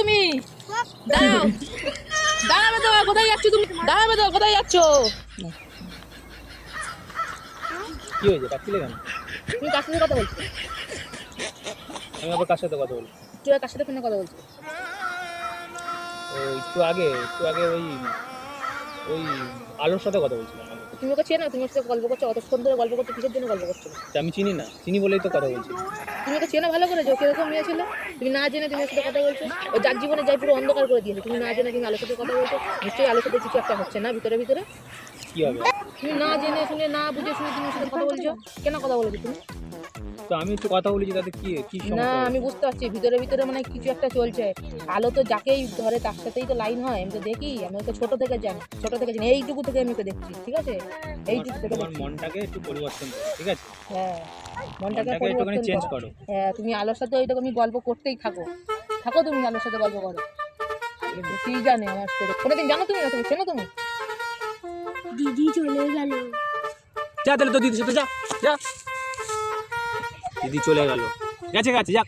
তুমি? দাঁড়াও, দাঁড়াবে তো, কোথায় যাচ্ছ তুমি? দাঁড়াবে তো, কোথায় যাচ্ছ? কি হয়েছে, ডাকছিলে কেন? তুমি কার সাথে কথা বলছো? আমি আবার কার সাথে কথা বলছি? তুই আর কার সাথে ফোনে কথা বলছো? একটু আগে ওই ওই আলোর সাথে কথা বলছিলাম। তুমি ওকে চেনো? তুমি ওর সাথে গল্প করছো, অতক্ষণ ধরে গল্প করছো, কিসের জন্য গল্প করছো? আমি চিনি না, চিনি বলেই তো কথা বলছি। তুমি ওকে চেনো ভালো করে, যে কিরকম মেয়ে ছিল? তুমি না জেনে তুমি ওর সাথে কথা বলছো। ও যার জীবনে যাই পুরো অন্ধকার করে দিয়েছে। তুমি না জেনে তুমি আলোর সাথে কথা বলছো। নিশ্চয়ই আলোর সাথে কিছু একটা হচ্ছে না ভিতরে ভিতরে। কি হবে? তুমি না জেনে শুনে, না বুঝে শুনে তুমি ওর সাথে কথা বলছো। কেন কথা বলেছো তুমি? তো আমি একটু কথা বলেছি, তাতে কি কি না, সমস্যা আমি হবে? বুঝতে পারছি ভিতরে ভিতরে মানে কিছু একটা চলছে। আলো তো যাকেই ধরে তার সাথেই তো লাইন হয়। আমি তো দেখি, আমি ওকে ছোট থেকে জানি, এইটুকু থেকে আমি ওকে দেখছি, ঠিক আছে? এইটুকু থেকে তোমার দেখছি। মনটাকে একটু পরিবর্তন করো, ঠিক আছে? হ্যাঁ, মনটাকে মনটাকে একটুখানি পরিবর্তন চেঞ্জ করো। করো। হ্যাঁ, তুমি আলোর সাথে ওই তুমি গল্প করতেই থাকো। থাকো, তুমি আলোর সাথে গল্প করো। কি জানে আমার সাথে? কোনোদিন জানো তুমি না? তুমি চেনো তুমি? দিদি চলে গেল। যা তাহলে তো দিদির সাথে যা যা। দিদি চলে গেল, গেছে গেছে, যাক।